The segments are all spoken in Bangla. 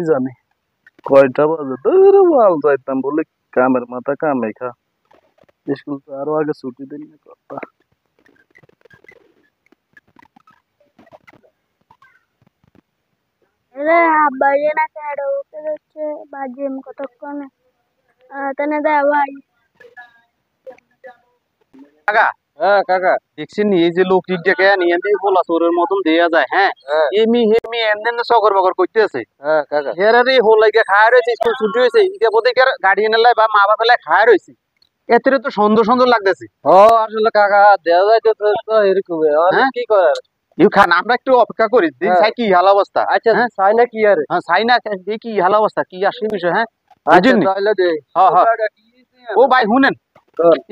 জানি কয়টা বাজে তোর বল যাইতাম বলে কামের মাথা কামে খা স্কুল তো আরো আগে ছুটি দিন না কথা বাইরে না কেডো হচ্ছে বাজিম কতক্ষণ তনে দে ভাই কাকা হ্যাঁ কাকা দেখছেন এই যে লোক টিকটাকে নিয়ে দিয়ে বলা চোরের মতন দেয়া যায় হ্যাঁ এমি হেমি এমন সকর বকর করতে আছে হ্যাঁ কাকা হেরারে হোলাইকে খায় রয়েছে স্কুল ছুটি হয়েছে ইকে বোধেকের গার্ডিয়ানের লাই বা মা বাবার লাই খায় রয়েছে এতরে তো সুন্দর সুন্দর লাগতেছে ও আসলে কাকা দেয়া যায় তো এরকম কি করার ইউ খান আমরা একটু অপেক্ষা করি দিন চাই কি হাল অবস্থা আচ্ছা চাই না কি আরে হ্যাঁ চাই না কি হাল অবস্থা কি আসে বিষয় হ্যাঁ বুঝেন নি হ্যাঁ হ্যাঁ ও ভাই শুনেন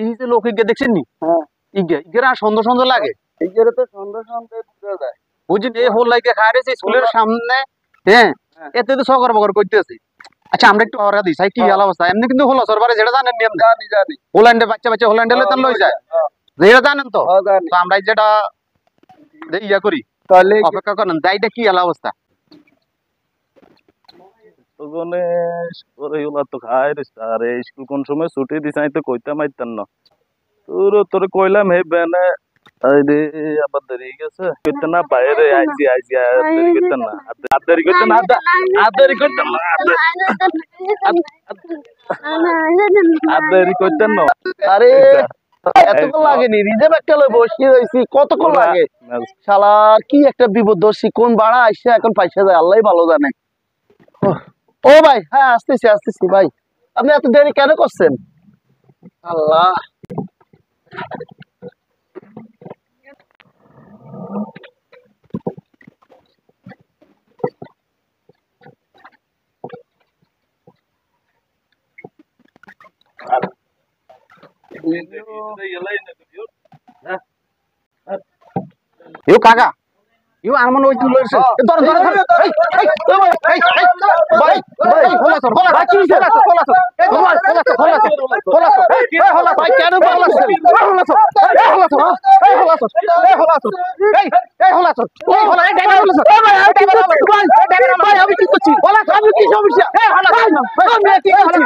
এই যে লোক ইগে দেখছেন নি হ্যাঁ ইগেরা সুন্দর সুন্দর লাগে ইগেরা তো সুন্দর সুন্দর বুঝা যায় বুঝেন এই হোল লাইকে খায় রয়েছে স্কুলের সামনে হ্যাঁ এতে তো সকর বকর করতেছে আচ্ছা আমরা একটু অরা দিই চাই কি হাল অবস্থা এমনি কিন্তু হলো সরবারে যেটা জানেন নি আপনি জানি হোল্যান্ডে বাচ্চা বাচ্চা হোল্যান্ডে লইতেন লই যায় যেটা জানেন তো আমরা যেটা ইয়া করি তাহলে অপেক্ষা করেন দাইটা কি হাল অবস্থা তোগনে ওরে ওলা তো খায় রে আরে স্কুল কোন সময় ছুটি দিছ আমি তো কইতাম আইতাম না তোর কইলাম হে বেনে আরে আবার দেরি গেছে কইতে না বাইরে আইছি দেরি করতে না দেরি করতে না দেরি করতে না দেরি করতে না আরে এতক্ষণ লাগেনি রিজার্ভ একটা লই বসে রইছি কতক্ষণ লাগে শালার কি একটা বিপদদর্শী কোন বাড়া আইসা এখন পয়সা যায় আল্লাহই ভালো জানে ও ভাই হ্যাঁ আসতেছি ভাই আপনি এত দেরি কেন করছেন আল্লাহ ইউ কাকা ইউ আর মনে ওই তুই লইছ ধর ভাই ভাই কি হইছে ভাই কেন বলছস ভাই আমি কি করছি আমি কি সমস্যা আমি কি করছি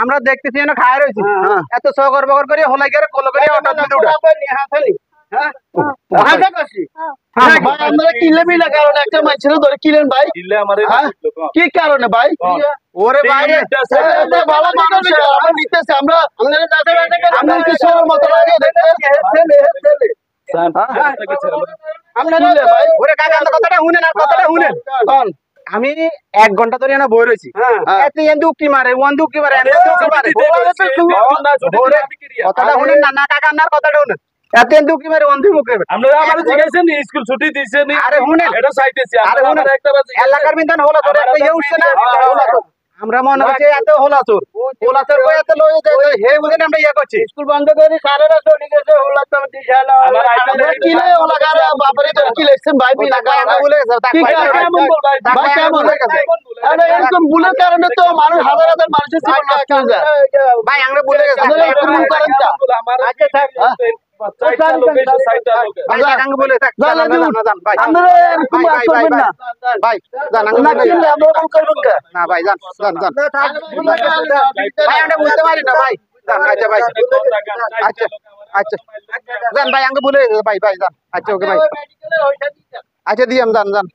আমরা দেখতেছি খায় রয়েছি এত সকর বকর করে হোলাই করে কল করে কি কারণে ভাই ওরে ভাই ভালো মানুষ আমরা আমি 1 ঘন্টা ধরে না বই রয়েছি উক্তি মারে কথাটা শুনেন না কাকা আপনার কথাটা শুনেন এত উক্তি মারে অন্ধি মুখে স্কুল ছুটি দিছে আরে শুনেন এলাকার বিধান হলো তোর একটা ইয়ে উঠছে না আমরা মনে হচ্ছে এত হোলাচোর করে এত লয়ে যায় হে বুঝেন আমরা ইয়া করছি স্কুল বন্ধ করে সারারা চলে গেছে হোলাচোর দিশালা আমরা কি লাই ওলা গারে বাপরে তোর কি লেখছেন ভাই বিনা কারণে বলে গেছে কি কেমন ভাই কেমন আরে এরকম ভুলের কারণে তো মানুষ হাজার হাজার মানুষের জীবন নষ্ট হয়ে যায় ভাই আমরা বলে গেছে আমার আগে থাক বুঝতে পারি না ভাই আচ্ছা ভাই আচ্ছা আচ্ছা যান ভাই আঙ্গে বলে ভাই যান আচ্ছা ওকে ভাই আচ্ছা দিয়াম যান